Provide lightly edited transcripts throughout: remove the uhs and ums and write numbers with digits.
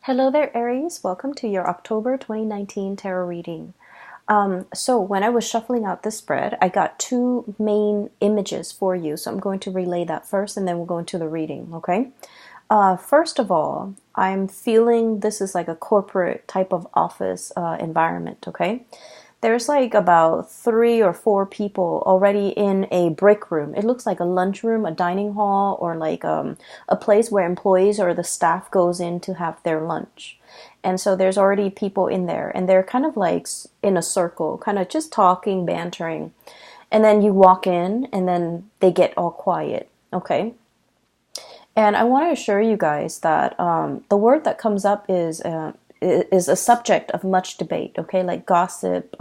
Hello there, Aries. Welcome to your October 2019 tarot reading. So when I was shuffling out this spread, I got two main images for you. So I'm going to relay that first and then we'll go into the reading, okay? First of all, I'm feeling this is like a corporate type of office environment, okay? There's like about 3 or 4 people already in a break room. It looks like a lunchroom, a dining hall, or like a place where employees or the staff goes in to have their lunch. And so there's already people in there, and they're kind of like in a circle, kind of just talking, bantering. And then you walk in, and then they get all quiet, okay? And I want to assure you guys that the word that comes up is a subject of much debate, okay, like gossip,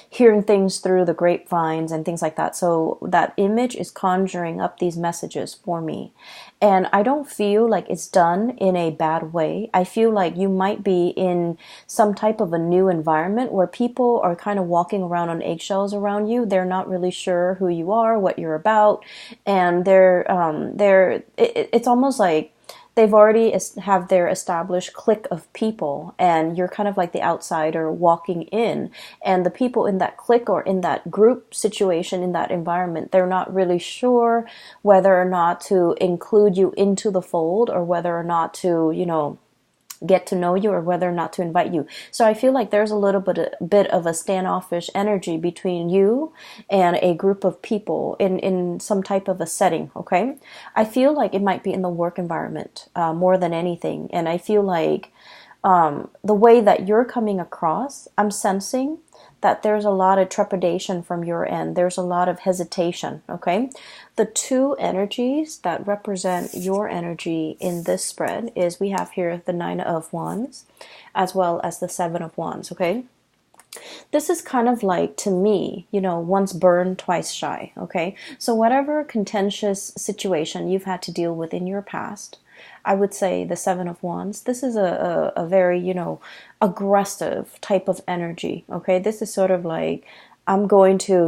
hearing things through the grapevines and things like that. So that image is conjuring up these messages for me. And I don't feel like it's done in a bad way. I feel like you might be in some type of a new environment where people are kind of walking around on eggshells around you. They're not really sure who you are, what you're about, and it's almost like they've already have their established clique of people, and you're kind of like the outsider walking in, and the people in that clique or in that group situation in that environment, they're not really sure whether or not to include you into the fold, or whether or not to get to know you, or whether or not to invite you. So I feel like there's a little bit of a standoffish energy between you and a group of people in some type of a setting, okay? I feel like it might be in the work environment more than anything. And I feel like the way that you're coming across, I'm sensing that there's a lot of trepidation from your end. There's a lot of hesitation, okay? The two energies that represent your energy in this spread is we have here the Nine of Wands as well as the Seven of Wands, okay? This is kind of like, to me, once burned, twice shy, okay? So whatever contentious situation you've had to deal with in your past, I would say the Seven of Wands, this is a very, aggressive type of energy, okay? This is sort of like, I'm going to,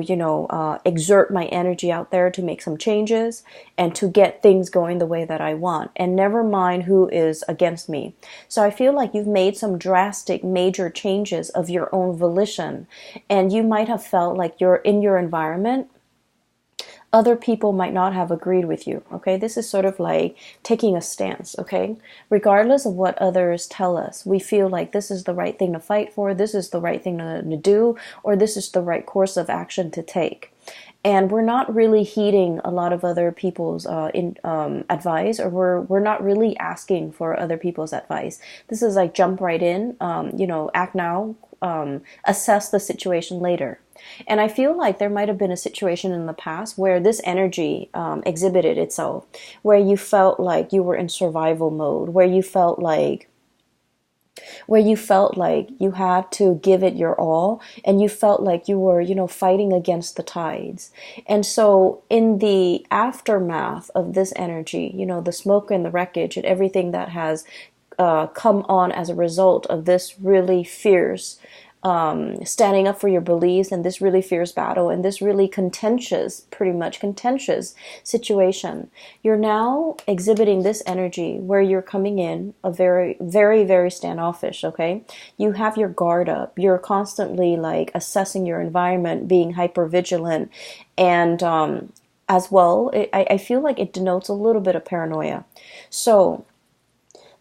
exert my energy out there to make some changes and to get things going the way that I want, and never mind who is against me. So I feel like you've made some drastic, major changes of your own volition, and you might have felt like you're in your environment, other people might not have agreed with you, okay? This is sort of like taking a stance, okay? Regardless of what others tell us, we feel like this is the right thing to fight for, this is the right thing to do, or this is the right course of action to take. And we're not really heeding a lot of other people's advice, or we're not really asking for other people's advice. This is like jump right in, act now, assess the situation later. And I feel like there might have been a situation in the past where this energy exhibited itself, where you felt like you were in survival mode, where you felt like you had to give it your all, and you felt like you were, fighting against the tides. And so in the aftermath of this energy, the smoke and the wreckage and everything that has come on as a result of this really fierce standing up for your beliefs, and this really fierce battle, and this really pretty much contentious situation, you're now exhibiting this energy where you're coming in a very, very, very standoffish, okay? You have your guard up. You're constantly like assessing your environment, being hyper vigilant, and as well, I feel like it denotes a little bit of paranoia. So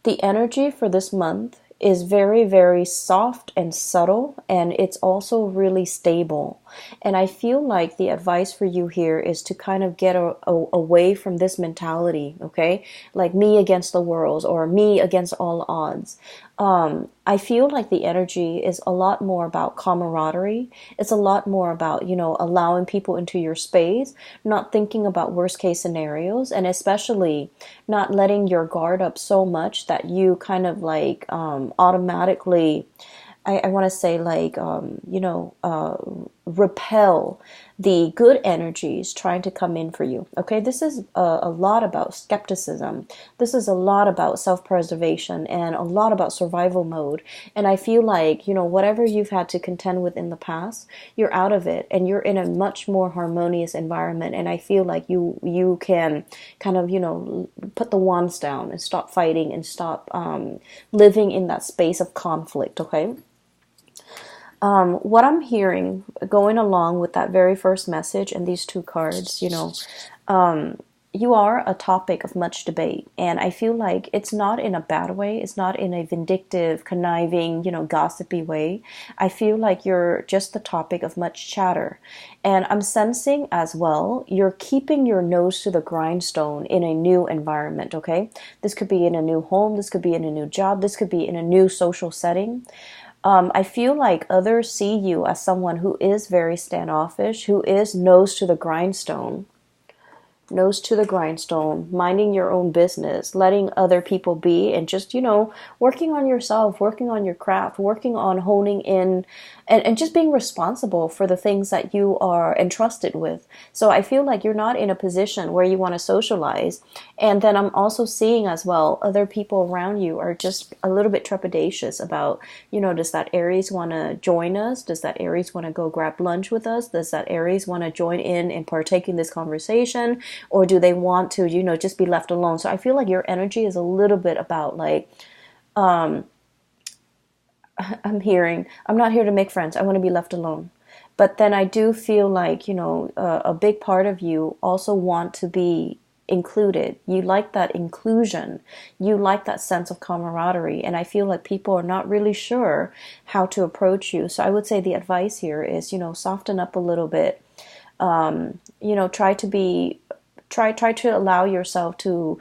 the energy for this month is very, very soft and subtle, and it's also really stable. And I feel like the advice for you here is to kind of get away from this mentality, okay? Like me against the world, or me against all odds. I feel like the energy is a lot more about camaraderie. It's a lot more about, allowing people into your space, not thinking about worst case scenarios, and especially not letting your guard up so much that you kind of like automatically, I want to say like, repel the good energies trying to come in for you. Okay, this is a lot about skepticism. This is a lot about self-preservation and a lot about survival mode. And I feel like, whatever you've had to contend with in the past, you're out of it and you're in a much more harmonious environment. And I feel like you can kind of, put the wands down and stop fighting and stop living in that space of conflict. Okay. What I'm hearing, going along with that very first message and these two cards, you are a topic of much debate. And I feel like it's not in a bad way. It's not in a vindictive, conniving, gossipy way. I feel like you're just the topic of much chatter. And I'm sensing as well, you're keeping your nose to the grindstone in a new environment, okay? This could be in a new home. This could be in a new job. This could be in a new social setting. I feel like others see you as someone who is very standoffish, who is nose to the grindstone, minding your own business, letting other people be, and just, working on yourself, working on your craft, working on honing in, and just being responsible for the things that you are entrusted with. So I feel like you're not in a position where you want to socialize. And then I'm also seeing as well, other people around you are just a little bit trepidatious about, does that Aries want to join us? Does that Aries want to go grab lunch with us? Does that Aries want to join in and partake in this conversation? Or do they want to, just be left alone? So I feel like your energy is a little bit about like, I'm not here to make friends. I want to be left alone. But then I do feel like, a big part of you also want to be included. You like that inclusion. You like that sense of camaraderie. And I feel like people are not really sure how to approach you. So I would say the advice here is, soften up a little bit. Try to allow yourself to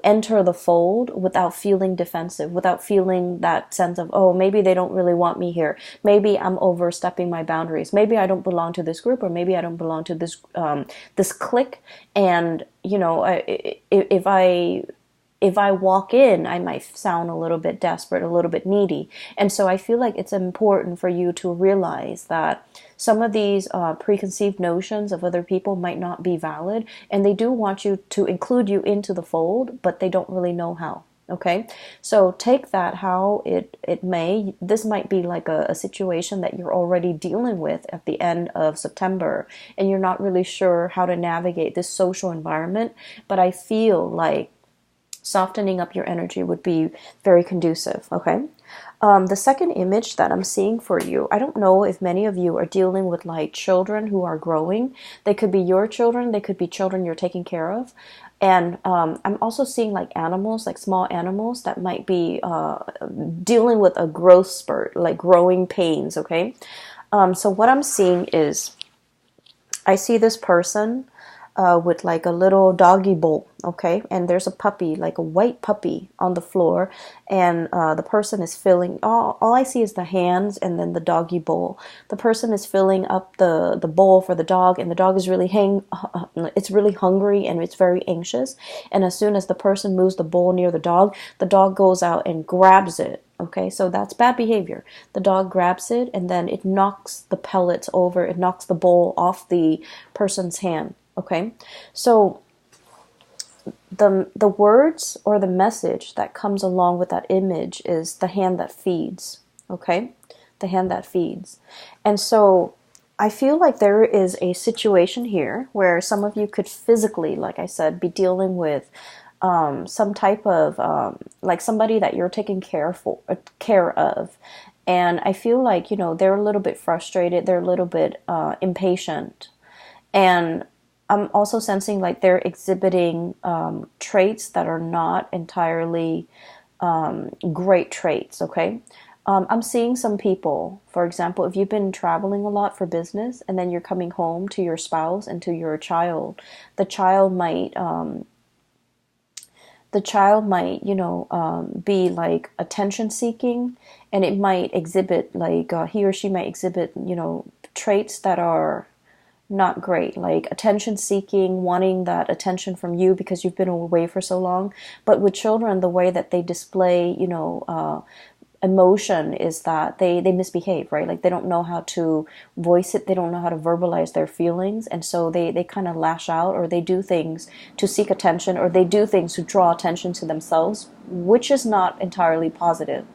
enter the fold without feeling defensive, without feeling that sense of, oh, maybe they don't really want me here. Maybe I'm overstepping my boundaries. Maybe I don't belong to this group, or maybe I don't belong to this clique. And if I walk in, I might sound a little bit desperate, a little bit needy. And so I feel like it's important for you to realize that some of these preconceived notions of other people might not be valid, and they do want you to include you into the fold, but they don't really know how. Okay, so take that how it may. This might be like a situation that you're already dealing with at the end of September, and you're not really sure how to navigate this social environment. But I feel like softening up your energy would be very conducive, okay? The second image that I'm seeing for you, I don't know if many of you are dealing with like children who are growing. They could be your children. They could be children you're taking care of. And I'm also seeing like animals, like small animals that might be dealing with a growth spurt, like growing pains, okay? So what I'm seeing is I see this person with like a little doggy bowl, okay? And there's a puppy, like a white puppy on the floor, and the person is filling, all I see is the hands and then the doggy bowl. The person is filling up the bowl for the dog, and the dog is really it's really hungry and it's very anxious. And as soon as the person moves the bowl near the dog goes out and grabs it. Okay, so that's bad behavior. The dog grabs it and then it knocks the pellets over, it knocks the bowl off the person's hand. Okay, so the words or the message that comes along with that image is the hand that feeds. Okay, the hand that feeds. And so I feel like there is a situation here where some of you could physically, like I said, be dealing with some type of like somebody that you're taking care of. And I feel like, they're a little bit frustrated, they're a little bit impatient. And I'm also sensing like they're exhibiting traits that are not entirely great traits, okay? I'm seeing some people, for example, if you've been traveling a lot for business and then you're coming home to your spouse and to your child, the child might be like attention seeking, and it might exhibit like he or she might exhibit, traits that are not great, like attention seeking, wanting that attention from you because you've been away for so long. But with children, the way that they display, emotion is that they misbehave, right? Like they don't know how to voice it, they don't know how to verbalize their feelings, and so they kind of lash out, or they do things to seek attention, or they do things to draw attention to themselves, which is not entirely positive.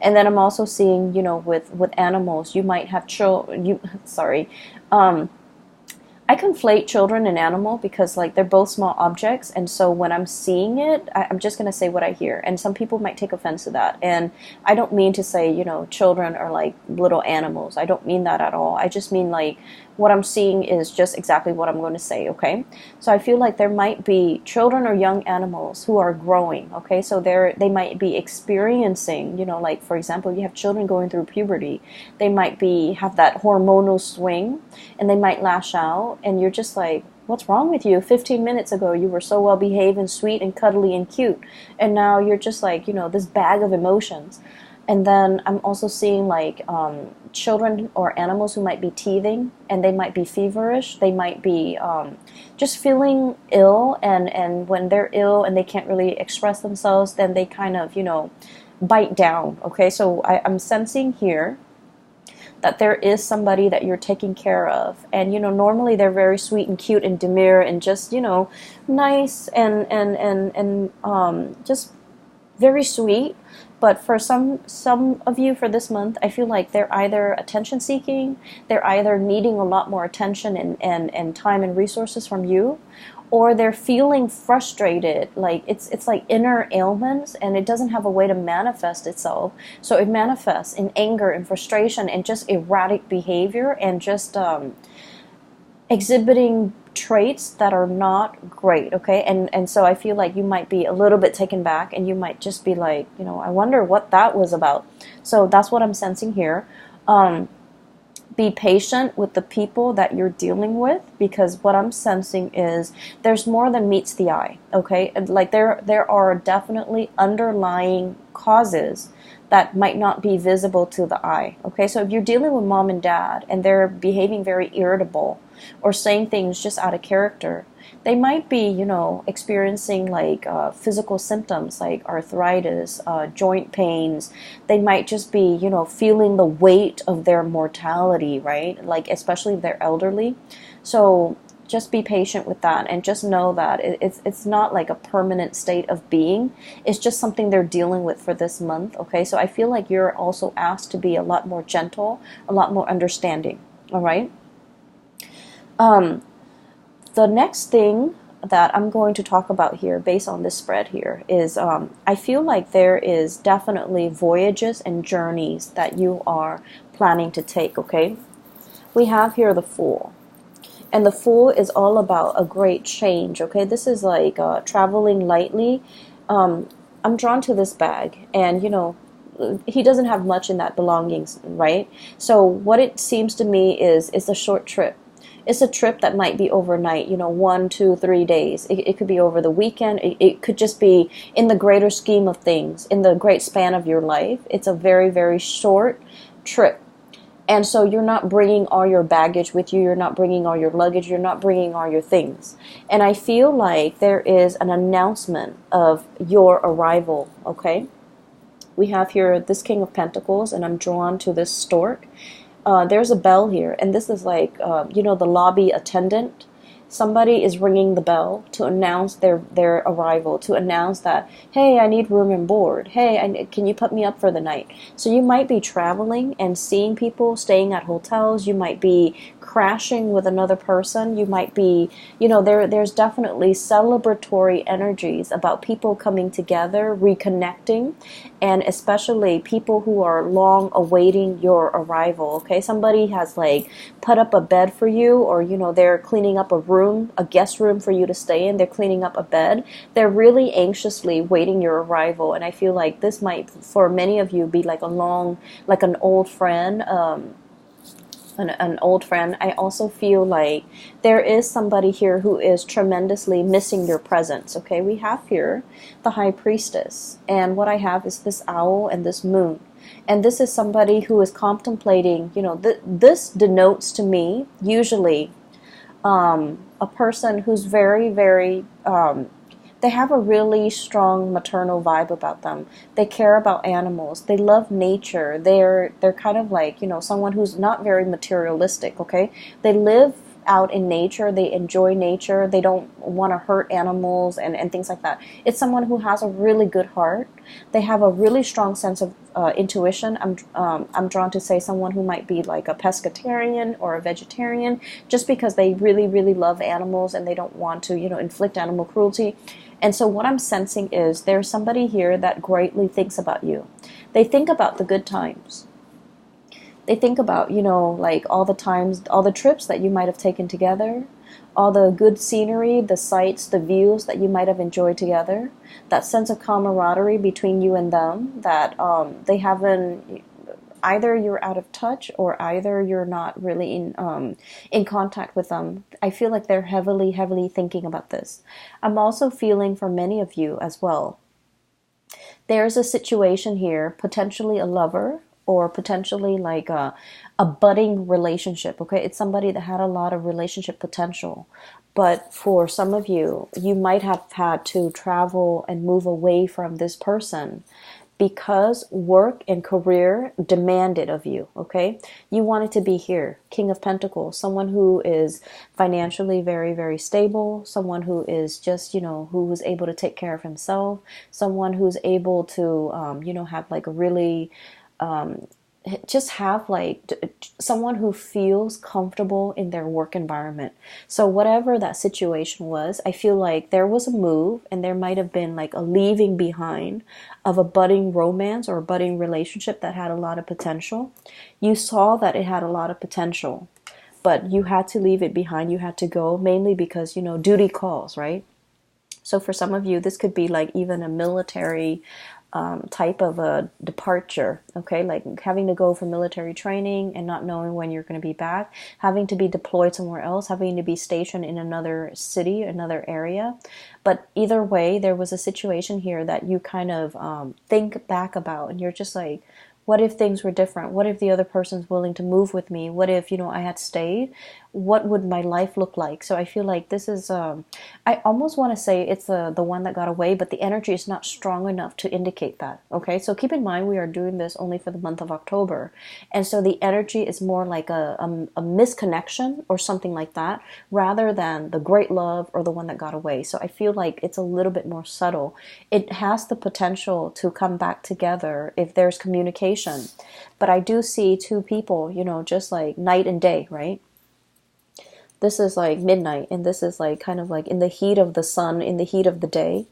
And then I'm also seeing, with animals, you might have children. Sorry, I conflate children and animal because like they're both small objects, and so when I'm seeing it, I'm just gonna say what I hear, and some people might take offense to that. And I don't mean to say children are like little animals. I don't mean that at all. I just mean like what I'm seeing is just exactly what I'm going to say. Okay, so I feel like there might be children or young animals who are growing. Okay, so they might be experiencing, like for example, you have children going through puberty. They might have that hormonal swing, and they might lash out, and you're just like, what's wrong with you? 15 minutes ago, you were so well behaved and sweet and cuddly and cute. And now you're just like, this bag of emotions. And then I'm also seeing like children or animals who might be teething, and they might be feverish. They might be just feeling ill. And when they're ill and they can't really express themselves, then they kind of, bite down. Okay, so I'm sensing here that there is somebody that you're taking care of, and normally they're very sweet and cute and demure and just nice and just very sweet. But for some of you for this month, I feel like they're either attention seeking, they're either needing a lot more attention and time and resources from you, or they're feeling frustrated, like it's like inner ailments, and it doesn't have a way to manifest itself. So it manifests in anger and frustration and just erratic behavior, and just exhibiting traits that are not great. Okay, and so I feel like you might be a little bit taken back, and you might just be like, I wonder what that was about. So that's what I'm sensing here. Be patient with the people that you're dealing with, because what I'm sensing is there's more than meets the eye. Okay, like there are definitely underlying causes that might not be visible to the eye. Okay, so if you're dealing with mom and dad and they're behaving very irritable or saying things just out of character, they might be, experiencing like physical symptoms like arthritis, joint pains. They might just be, feeling the weight of their mortality, right? Like especially if they're elderly. So just be patient with that, and just know that it's not like a permanent state of being. It's just something they're dealing with for this month. Okay, so I feel like you're also asked to be a lot more gentle, a lot more understanding. All right. The next thing that I'm going to talk about here, based on this spread here, is I feel like there is definitely voyages and journeys that you are planning to take. Okay, we have here the Fool. And the Fool is all about a great change. Okay, this is like traveling lightly. I'm drawn to this bag, and he doesn't have much in that belongings, right? So what it seems to me is a short trip. It's a trip that might be overnight, 1, 2, 3 days. It could be over the weekend. It could just be in the greater scheme of things, in the great span of your life. It's a very, very short trip. And so you're not bringing all your baggage with you. You're not bringing all your luggage. You're not bringing all your things. And I feel like there is an announcement of your arrival, okay? We have here this King of Pentacles, and I'm drawn to this stork. There's a bell here, and this is like, the lobby attendant. Somebody is ringing the bell to announce their arrival, to announce that, hey, I need room and board. Hey, can you put me up for the night? So you might be traveling and seeing people staying at hotels. You might be crashing with another person. You might be, there's definitely celebratory energies about people coming together, reconnecting, and especially people who are long awaiting your arrival. Okay, somebody has like put up a bed for you, or they're cleaning up a room, a guest room for you to stay in. They're cleaning up a bed. They're really anxiously waiting your arrival, and I feel like this might, for many of you, be like an old friend. An old friend. I also feel like there is somebody here who is tremendously missing your presence. Okay, we have here the High Priestess, and what I have is this owl and this moon. And this is somebody who is contemplating, this denotes to me usually a person who's very, very, They have a really strong maternal vibe about them. They care about animals. They love nature. They're kind of like, someone who's not very materialistic, okay? They live out in nature. They enjoy nature. They don't want to hurt animals and things like that. It's someone who has a really good heart. They have a really strong sense of intuition. I'm drawn to say someone who might be like a pescatarian or a vegetarian, just because they really, really love animals and they don't want to, inflict animal cruelty. And so what I'm sensing is there's somebody here that greatly thinks about you. They think about the good times. They think about, like all the times, all the trips that you might have taken together, all the good scenery, the sights, the views that you might have enjoyed together, that sense of camaraderie between you and them that they haven't, either you're out of touch or either you're not really in contact with them. I feel like they're heavily, heavily thinking about this. I'm also feeling for many of you as well. There's a situation here, potentially a lover or potentially like a budding relationship, okay? It's somebody that had a lot of relationship potential. But for some of you, you might have had to travel and move away from this person because work and career demanded of you, okay? You wanted to be here. King of Pentacles, someone who is financially very, very stable, someone who is just, who was able to take care of himself, someone who's able to, have like a really, just have like someone who feels comfortable in their work environment. So whatever that situation was, I feel like there was a move and there might have been like a leaving behind of a budding romance or a budding relationship that had a lot of potential. You saw that it had a lot of potential, but you had to leave it behind. You had to go mainly because, duty calls, right? So for some of you, this could be like even a military type of a departure, okay? Like having to go for military training and not knowing when you're going to be back, having to be deployed somewhere else, having to be stationed in another city, another area. But either way, there was a situation here that you kind of think back about and you're just like, what if things were different? What if the other person's willing to move with me? What if, I had stayed? What would my life look like? So I feel like this is, I almost want to say it's the one that got away, but the energy is not strong enough to indicate that. Okay, so keep in mind we are doing this only for the month of October. And so the energy is more like a misconnection or something like that, rather than the great love or the one that got away. So I feel like it's a little bit more subtle. It has the potential to come back together if there's communication. But I do see two people, just like night and day, right? This is like midnight, and this is like kind of like in the heat of the sun, in the heat of the day,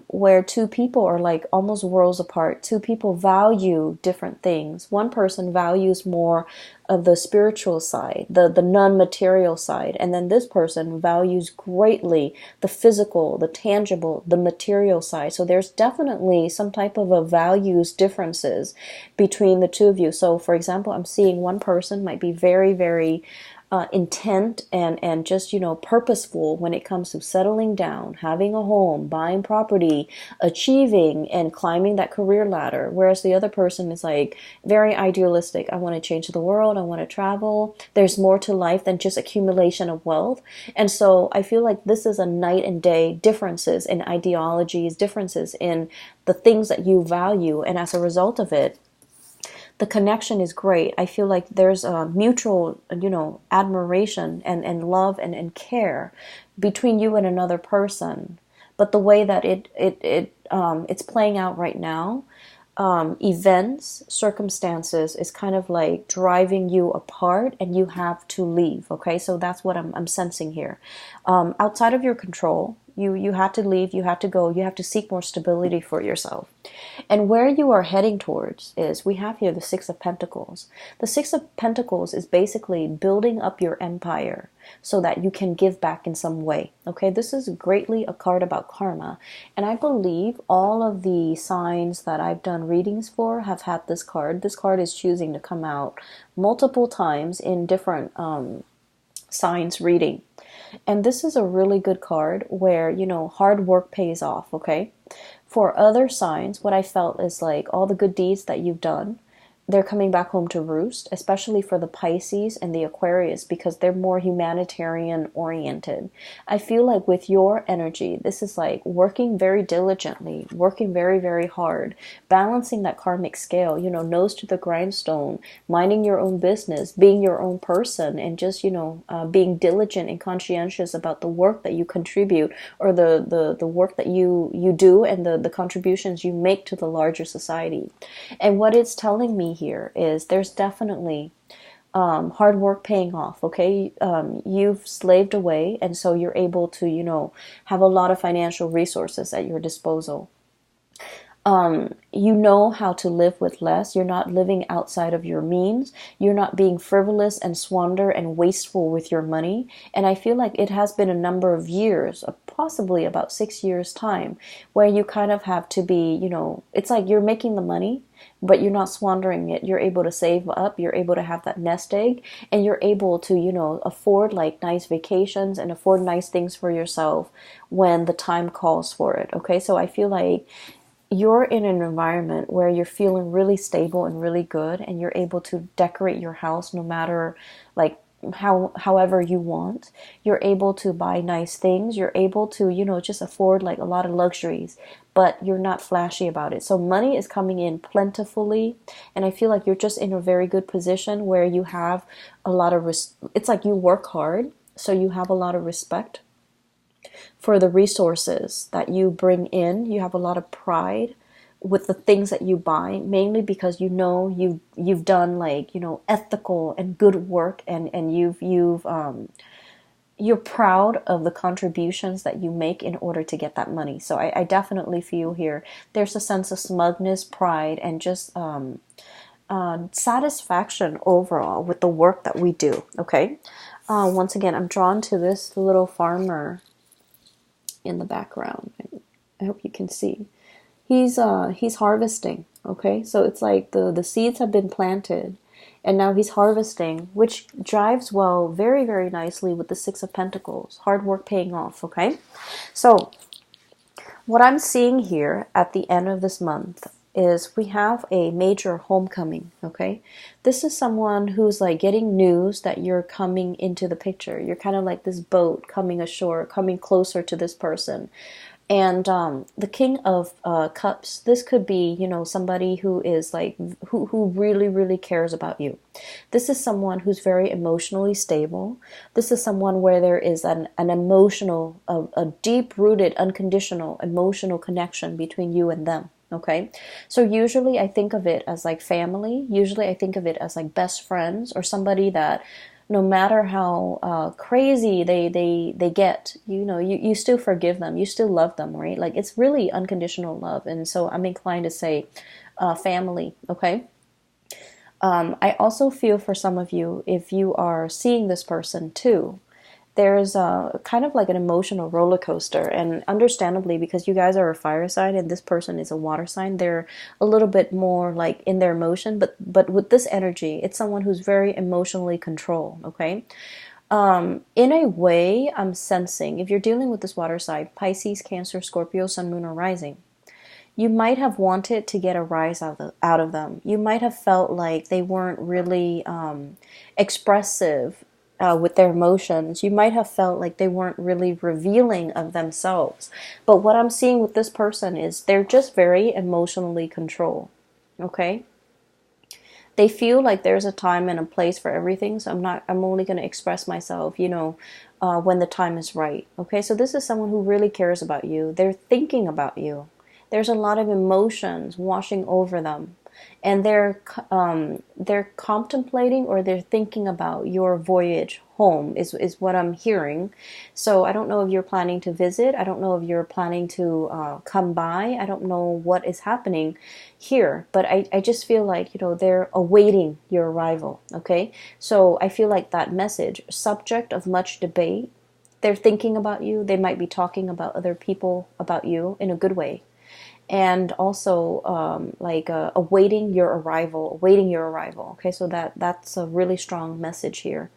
where two people are like almost worlds apart. Two people value different things. One person values more of the spiritual side, the non-material side, and then this person values greatly the physical, the tangible, the material side. So there's definitely some type of a values differences between the two of you. So for example, I'm seeing one person might be very, very intent and just, purposeful when it comes to settling down, having a home, buying property, achieving and climbing that career ladder. Whereas the other person is like very idealistic. I want to change the world. I want to travel. There's more to life than just accumulation of wealth. And so I feel like this is a night and day differences in ideologies, differences in the things that you value. And as a result of it, the connection is great. I feel like there's a mutual, admiration and love and care between you and another person. But the way that it's playing out right now, events, circumstances is kind of like driving you apart, and you have to leave. Okay, so that's what I'm sensing here. Outside of your control. You had to leave, you had to go, you have to seek more stability for yourself. And where you are heading towards is, we have here the Six of Pentacles. The Six of Pentacles is basically building up your empire so that you can give back in some way. Okay, this is greatly a card about karma. And I believe all of the signs that I've done readings for have had this card. This card is choosing to come out multiple times in different signs reading. And this is a really good card where, hard work pays off, okay? For other signs, what I felt is like all the good deeds that you've done, they're coming back home to roost, especially for the Pisces and the Aquarius, because they're more humanitarian oriented. I feel like with your energy, this is like working very diligently, working very, very hard, balancing that karmic scale, nose to the grindstone, minding your own business, being your own person, and just, being diligent and conscientious about the work that you contribute, or the work that you do, and the contributions you make to the larger society. And what it's telling me here is there's definitely hard work paying off. Okay, you've slaved away, and so you're able to, have a lot of financial resources at your disposal. You know how to live with less. You're not living outside of your means. You're not being frivolous and squander and wasteful with your money. And I feel like it has been a number of years, possibly about 6 years time, where you kind of have to be, it's like you're making the money, but you're not squandering it. You're able to save up. You're able to have that nest egg, and you're able to, afford like nice vacations and afford nice things for yourself when the time calls for it. Okay. So I feel like you're in an environment where you're feeling really stable and really good, and you're able to decorate your house no matter like however you want. You're able to buy nice things. You're able to, just afford like a lot of luxuries, but you're not flashy about it. So money is coming in plentifully, and I feel like you're just in a very good position where you have a lot of it's like you work hard, so you have a lot of respect for the resources that you bring in. You have a lot of pride with the things that you buy, mainly because you've done like ethical and good work, and you're proud of the contributions that you make in order to get that money. So I definitely feel here there's a sense of smugness, pride, and just satisfaction overall with the work that we do. Okay, once again, I'm drawn to this little farmer in the background. I hope you can see. He's harvesting. Okay, so it's like the seeds have been planted, and now he's harvesting, which drives very, very nicely with the Six of Pentacles. Hard work paying off. Okay, so what I'm seeing here at the end of this month is we have a major homecoming. Okay, this is someone who's like getting news that you're coming into the picture. You're kind of like this boat coming ashore, coming closer to this person. And the King of Cups, this could be, somebody who is like, who really, really cares about you. This is someone who's very emotionally stable. This is someone where there is an emotional, a deep-rooted, unconditional emotional connection between you and them. Okay, so usually I think of it as like family. Usually I think of it as like best friends, or somebody that no matter how crazy they get, you still forgive them, you still love them, right? Like it's really unconditional love. And so I'm inclined to say family. Okay. I also feel for some of you, if you are seeing this person too, there's kind of like an emotional roller coaster, and understandably, because you guys are a fire sign and this person is a water sign, they're a little bit more like in their emotion, but with this energy, it's someone who's very emotionally controlled. Okay, in a way, I'm sensing, if you're dealing with this water sign, Pisces, Cancer, Scorpio, Sun, Moon, or Rising, you might have wanted to get a rise out of them. You might have felt like they weren't really expressive with their emotions. You might have felt like they weren't really revealing of themselves. But what I'm seeing with this person is they're just very emotionally controlled. Okay? They feel like there's a time and a place for everything. So I'm only going to express myself, when the time is right. Okay? So this is someone who really cares about you. They're thinking about you. There's a lot of emotions washing over them. And they're contemplating, or they're thinking about your voyage home is what I'm hearing. So I don't know if you're planning to visit. I don't know if you're planning to come by. I don't know what is happening here, but I just feel like, they're awaiting your arrival. Okay. So I feel like that message, subject of much debate, they're thinking about you. They might be talking about other people about you in a good way. And also awaiting your arrival. Okay, so that's a really strong message here.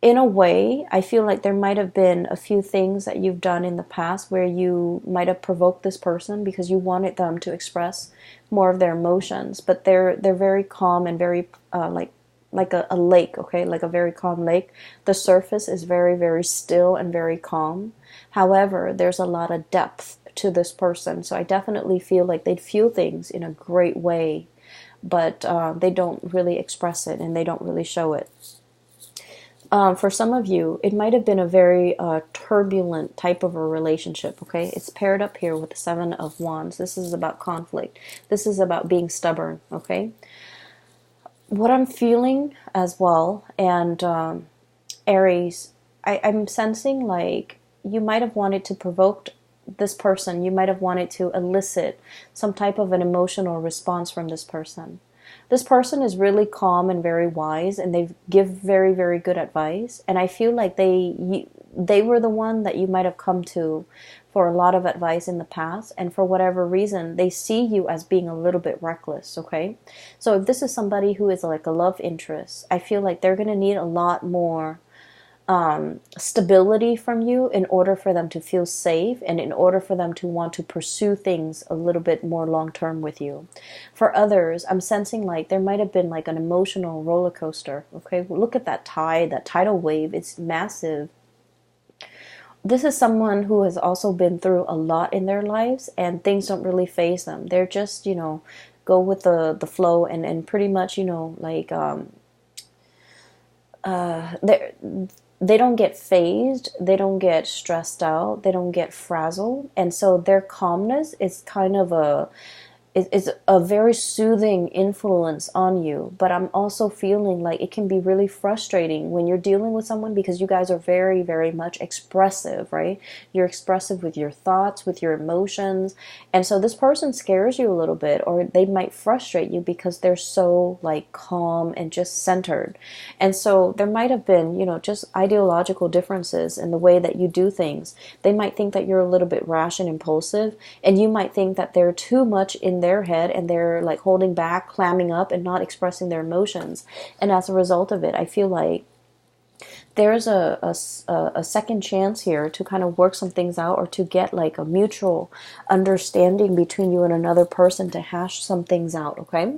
in a way, I feel like there might have been a few things that you've done in the past where you might have provoked this person because you wanted them to express more of their emotions. But they're very calm and very like a lake, okay, like a very calm lake. The surface is very, very still and very calm. However, there's a lot of depth to this person. So I definitely feel like they'd feel things in a great way, but they don't really express it and they don't really show it. For some of you, it might have been a very turbulent type of a relationship, okay? It's paired up here with the Seven of Wands. This is about conflict. This is about being stubborn, okay? What I'm feeling as well, and Aries, I'm sensing like you might have wanted to provoke this person. You might have wanted to elicit some type of an emotional response from this person. This person is really calm and very wise, and they give very, very good advice. And I feel like they were the one that you might have come to for a lot of advice in the past. And for whatever reason, they see you as being a little bit reckless, okay? So if this is somebody who is like a love interest, I feel like they're going to need a lot more stability from you in order for them to feel safe and in order for them to want to pursue things a little bit more long term with you. For others, I'm sensing like there might have been like an emotional roller coaster. Okay, look at that tide, that tidal wave. It's massive. This is someone who has also been through a lot in their lives, and things don't really faze them. They're just, go with the flow, and pretty much, like they don't get phased, they don't get stressed out, they don't get frazzled, and so their calmness is kind of is a very soothing influence on you. But I'm also feeling like it can be really frustrating when you're dealing with someone because you guys are very, very much expressive, right? You're expressive with your thoughts, with your emotions. And so this person scares you a little bit, or they might frustrate you because they're so like calm and just centered. And so there might have been, just ideological differences in the way that you do things. They might think that you're a little bit rash and impulsive, and you might think that they're too much in their head and they're like holding back, clamming up, and not expressing their emotions. And as a result of it, I feel like there's a second chance here to kind of work some things out, or to get like a mutual understanding between you and another person to hash some things out, okay?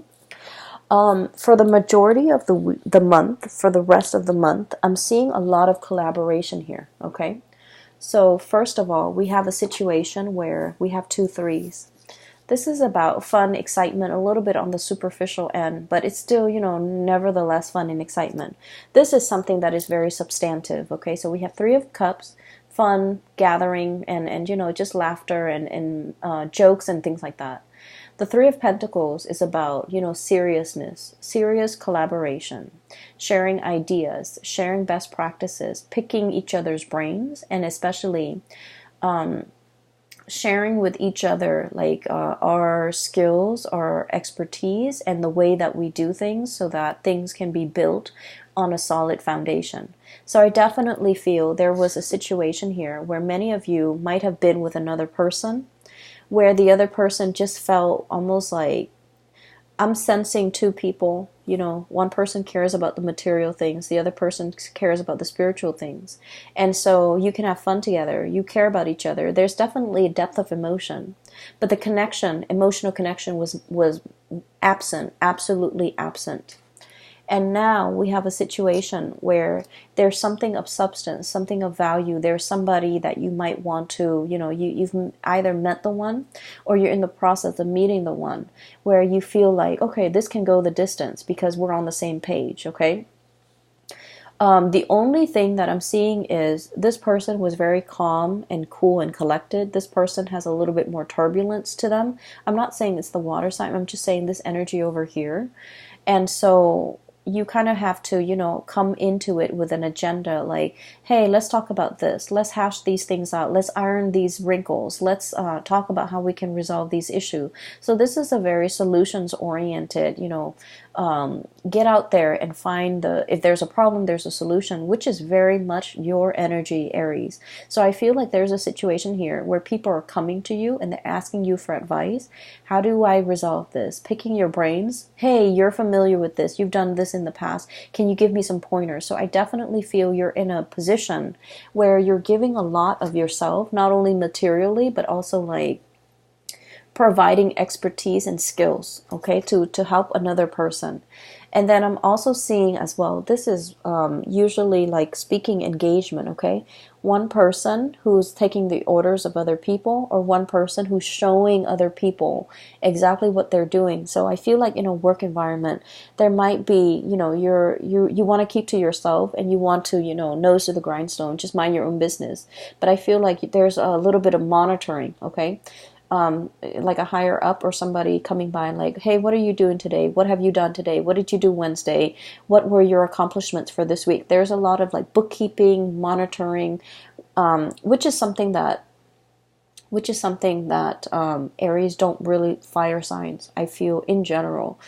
For the majority of the month, for the rest of the month, I'm seeing a lot of collaboration here, okay? So first of all, we have a situation where we have 2 threes. This is about fun, excitement, a little bit on the superficial end, but it's still, nevertheless fun and excitement. This is something that is very substantive, okay? So we have 3 of Cups, fun, gathering, and just laughter and jokes and things like that. The 3 of Pentacles is about, seriousness, serious collaboration, sharing ideas, sharing best practices, picking each other's brains, and especially sharing with each other like our skills, our expertise, and the way that we do things so that things can be built on a solid foundation. So I definitely feel there was a situation here where many of you might have been with another person, where the other person just felt almost like, I'm sensing 2 people, one person cares about the material things, the other person cares about the spiritual things. And so you can have fun together, you care about each other. There's definitely a depth of emotion, but the connection, emotional connection was absent, absolutely absent. And now we have a situation where there's something of substance, something of value. There's somebody that you might want to, you've either met the one or you're in the process of meeting the one, where you feel like, okay, this can go the distance because we're on the same page, okay? The only thing that I'm seeing is this person was very calm and cool and collected. This person has a little bit more turbulence to them. I'm not saying it's the water sign. I'm just saying this energy over here. And so you kind of have to, come into it with an agenda like, hey, let's talk about this. Let's hash these things out. Let's iron these wrinkles. Let's talk about how we can resolve these issues. So this is a very solutions-oriented, get out there and find if there's a problem, there's a solution, which is very much your energy, Aries. So I feel like there's a situation here where people are coming to you and they're asking you for advice. How do I resolve this? Picking your brains. Hey, you're familiar with this. You've done this in the past? Can you give me some pointers? So I definitely feel you're in a position where you're giving a lot of yourself, not only materially, but also like providing expertise and skills, okay, to help another person. And then I'm also seeing as well, this is usually like speaking engagement, okay? One person who's taking the orders of other people, or one person who's showing other people exactly what they're doing. So I feel like in a work environment, there might be, you want to keep to yourself, and you want to, nose to the grindstone, just mind your own business. But I feel like there's a little bit of monitoring, okay? Like a higher up or somebody coming by and like, hey, what are you doing today? What have you done today? What did you do Wednesday? What were your accomplishments for this week? There's a lot of like bookkeeping, monitoring, which is something that Aries don't really, fire signs, I feel in general,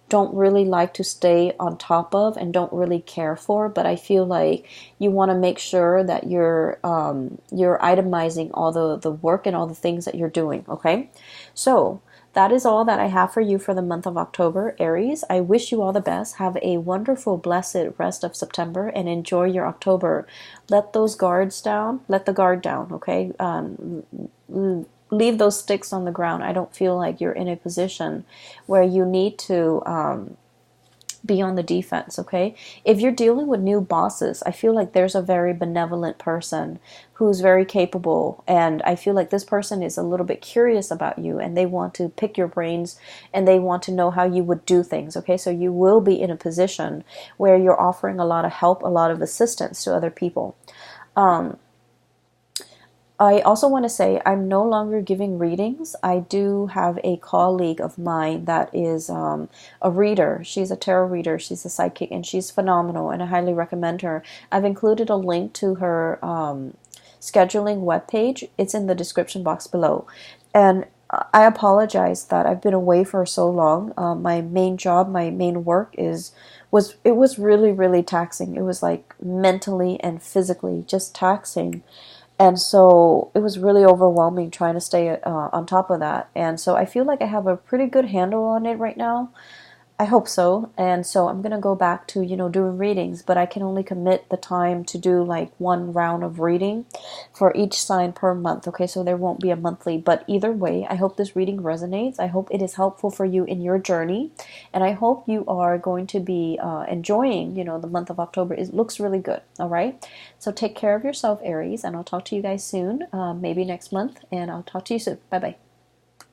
don't really like to stay on top of and don't really care for. But I feel like you want to make sure that you're itemizing all the work and all the things that you're doing. Okay, so that is all that I have for you for the month of October, Aries. I wish you all the best. Have a wonderful, blessed rest of September and enjoy your October. Let those guards down. Let the guard down. Okay. Leave those sticks on the ground. I don't feel like you're in a position where you need to be on the defense, okay? If you're dealing with new bosses, I feel like there's a very benevolent person who's very capable, and I feel like this person is a little bit curious about you, and they want to pick your brains, and they want to know how you would do things, okay? So you will be in a position where you're offering a lot of help, a lot of assistance to other people. I also want to say I'm no longer giving readings. I do have a colleague of mine that is a reader. She's a tarot reader. She's a psychic, and she's phenomenal, and I highly recommend her. I've included a link to her scheduling webpage. It's in the description box below. And I apologize that I've been away for so long. My main job, my main work was really, really taxing. It was like mentally and physically just taxing. And so it was really overwhelming trying to stay on top of that. And so I feel like I have a pretty good handle on it right now. I hope so. And so I'm going to go back to, doing readings, but I can only commit the time to do like one round of reading for each sign per month. Okay, so there won't be a monthly, but either way, I hope this reading resonates. I hope it is helpful for you in your journey. And I hope you are going to be enjoying, the month of October. It looks really good. All right. So take care of yourself, Aries, and I'll talk to you guys soon, maybe next month, and I'll talk to you soon. Bye-bye.